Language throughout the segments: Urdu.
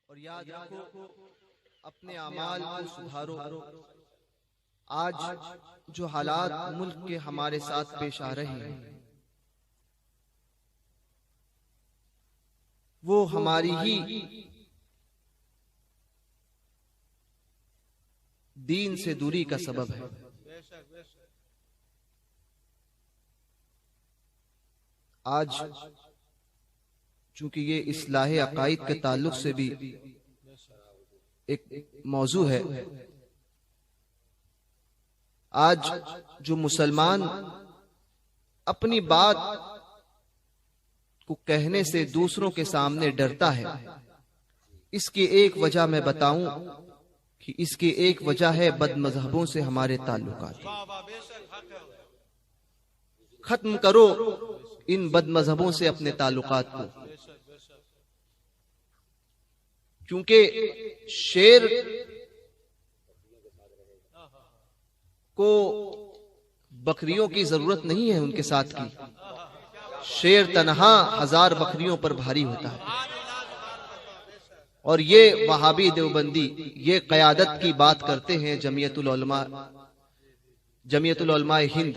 اور یاد رکھو اپنے اعمال کو سدھارو۔ آج جو حالات ملک کے ہمارے ساتھ پیش آ رہے ہیں وہ ہماری ہی دین سے دوری کا سبب ہے۔ آج چونکہ یہ اصلاح عقائد کے تعلق سے بھی ایک موضوع ہے، آج جو مسلمان اپنی بات کو کہنے سے دوسروں کے سامنے ڈرتا ہے، اس کی ایک وجہ میں بتاؤں کہ اس کی ایک وجہ ہے بد مذہبوں سے ہمارے تعلقات۔ ختم کرو ان بد مذہبوں سے اپنے تعلقات کو، کیونکہ شیر کو بکریوں کی ضرورت نہیں ہے ان کے ساتھ کی، شیر تنہا ہزار بکریوں پر بھاری ہوتا ہے۔ اور یہ وہابی دیوبندی یہ قیادت کی بات کرتے ہیں جمعیت العلماء ہند،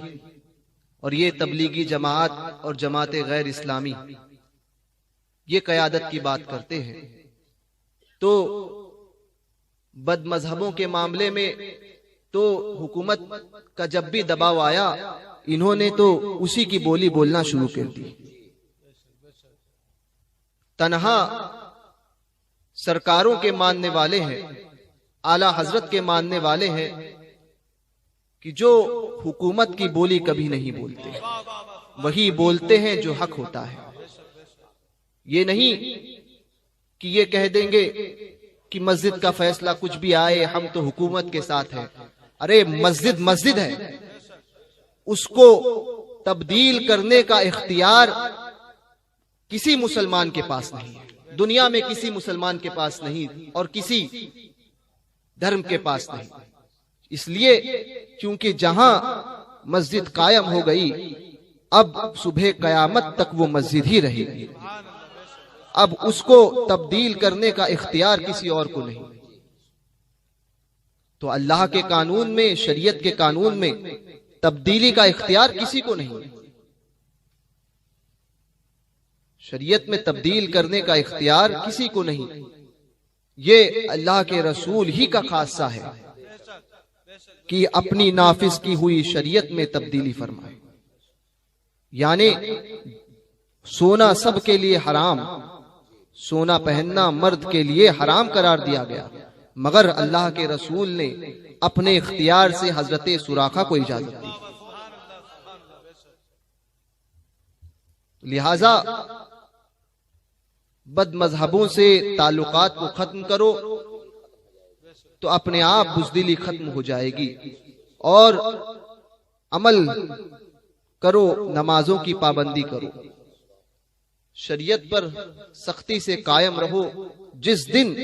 اور یہ تبلیغی جماعت اور جماعت غیر اسلامی یہ قیادت کی بات کرتے ہیں، تو بد مذہبوں کے معاملے میں تو حکومت کا جب بھی دباؤ آیا انہوں نے تو اسی کی بولی بولنا شروع کر دی۔ تنہا سرکاروں کے ماننے والے ہیں، اعلی حضرت کے ماننے والے ہیں کہ جو حکومت کی بولی کبھی نہیں بولتے، وہی بولتے ہیں جو حق ہوتا ہے۔ یہ نہیں کہ یہ کہہ دیں گے کہ مسجد کا فیصلہ کچھ بھی آئے ہم تو حکومت کے ساتھ ہیں۔ ارے مسجد مسجد ہے، اس کو تبدیل کرنے کا اختیار کسی مسلمان کے پاس نہیں ہے، دنیا میں کسی مسلمان کے پاس نہیں اور کسی دھرم کے پاس نہیں، اس لیے کیونکہ جہاں مسجد قائم ہو گئی اب صبح قیامت تک وہ مسجد ہی رہے گی، اب اس کو تبدیل کرنے کا اختیار کسی اور کو نہیں۔ تو اللہ کے قانون میں، شریعت کے قانون میں تبدیلی کا اختیار کسی کو نہیں، شریعت میں تبدیل کرنے کا اختیار کسی کو نہیں، یہ اللہ کے رسول ہی کا خاصہ ہے کہ اپنی نافذ کی ہوئی شریعت میں تبدیلی فرمائے۔ یعنی سونا سب کے لیے حرام، سونا پہننا مرد کے لیے حرام قرار دیا گیا، مگر اللہ کے رسول نے اپنے اختیار سے حضرت سراقہ کو اجازت دی۔ لہذا بد مذہبوں سے تعلقات کو ختم کرو تو اپنے آپ بزدلی ختم ہو جائے گی، اور عمل کرو، نمازوں کی پابندی کرو، شریعت پر سختی سے قائم رہو۔ جس دن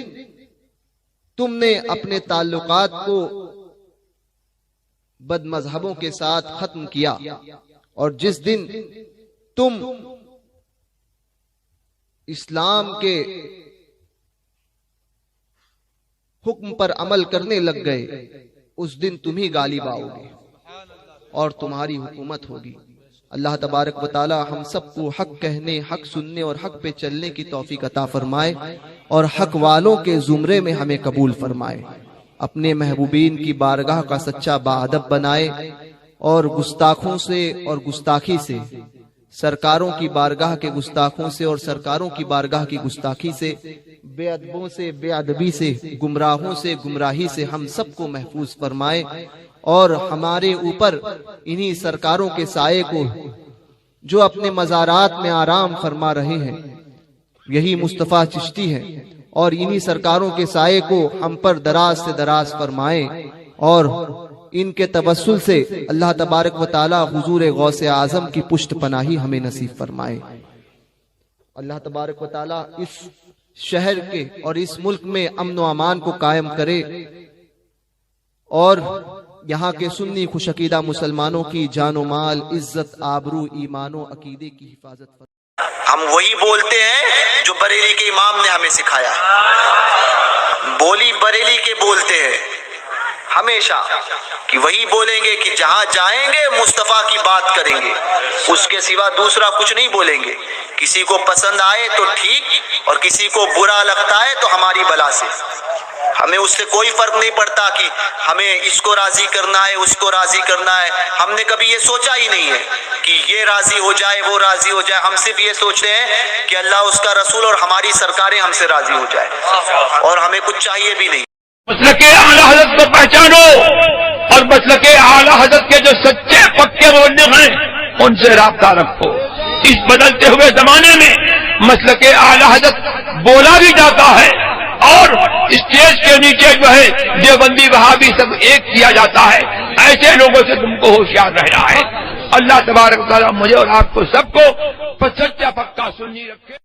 تم نے اپنے تعلقات کو بد مذہبوں کے ساتھ ختم کیا، اور جس دن تم اسلام کے حکم پر عمل کرنے لگ گئے، اس دن تم ہی غالب آؤ گے اور تمہاری حکومت ہوگی۔ اللہ تبارک و تعالی ہم سب کو حق کہنے، حق سننے اور حق پہ چلنے کی توفیق عطا فرمائے، اور حق والوں کے زمرے میں ہمیں قبول فرمائے، اپنے محبوبین کی بارگاہ کا سچا باادب بنائے، اور گستاخوں سے اور گستاخی سے، سرکاروں کی بارگاہ کے گستاخوں سے اور سرکاروں کی بارگاہ کی گستاخی سے، بے ادبوں سے، بے ادبی سے، گمراہوں سے، گمراہی سے ہم سب کو محفوظ فرمائے، اور ہمارے اوپر انہی سرکاروں کے سائے کو جو اپنے مزارات میں آرام فرما رہے ہیں، یہی مصطفیٰ چشتی ہے، اور انہی سرکاروں کے سائے کو ہم پر دراز سے دراز فرمائے، اور ان کے توسل سے اللہ تبارک و تعالی حضور غوث اعظم کی پشت پناہی ہمیں نصیب فرمائے۔ اللہ تبارک و تعالی اس شہر کے اور اس ملک میں امن و امان کو قائم کرے، اور یہاں کے سنی خوش عقیدہ مسلمانوں کی جان و مال، عزت، آبرو، ایمان و عقیدے کی حفاظت فرمائے۔ ہم وہی بولتے ہیں جو بریلی کے امام نے ہمیں سکھایا ہے. بولی بریلی کے بولتے ہیں ہمیشہ کہ وہی بولیں گے کہ جہاں جائیں گے مصطفیٰ کی بات کریں گے، اس کے سوا دوسرا کچھ نہیں بولیں گے. کسی کو پسند آئے تو ٹھیک، اور کسی کو برا لگتا ہے تو ہماری بلا سے. ہمیں اس سے کوئی فرق نہیں پڑتا کہ ہمیں اس کو راضی کرنا ہے اس کو راضی کرنا ہے. ہم نے کبھی یہ سوچا ہی نہیں ہے کہ یہ راضی ہو جائے وہ راضی ہو جائے. ہم صرف یہ سوچتے ہیں کہ اللہ اس کا رسول اور ہماری سرکاریں ہم سے راضی ہو جائے، اور ہمیں کچھ چاہیے بھی نہیں. مسلک اعلی حضرت کو پہچانو اور مسلک اعلی حضرت کے جو سچے پکے مبلغ ہیں ان سے رابطہ رکھو. اس بدلتے ہوئے زمانے میں مسلک اعلی حضرت بولا بھی جاتا ہے اور اسٹیج کے نیچے جو ہے دیوبندی وہابی سب ایک کیا جاتا ہے. ایسے لوگوں سے تم کو ہوشیار رہنا ہے. اللہ تبارک و تعالیٰ مجھے اور آپ کو سب کو سچا پکا سنی رکھے.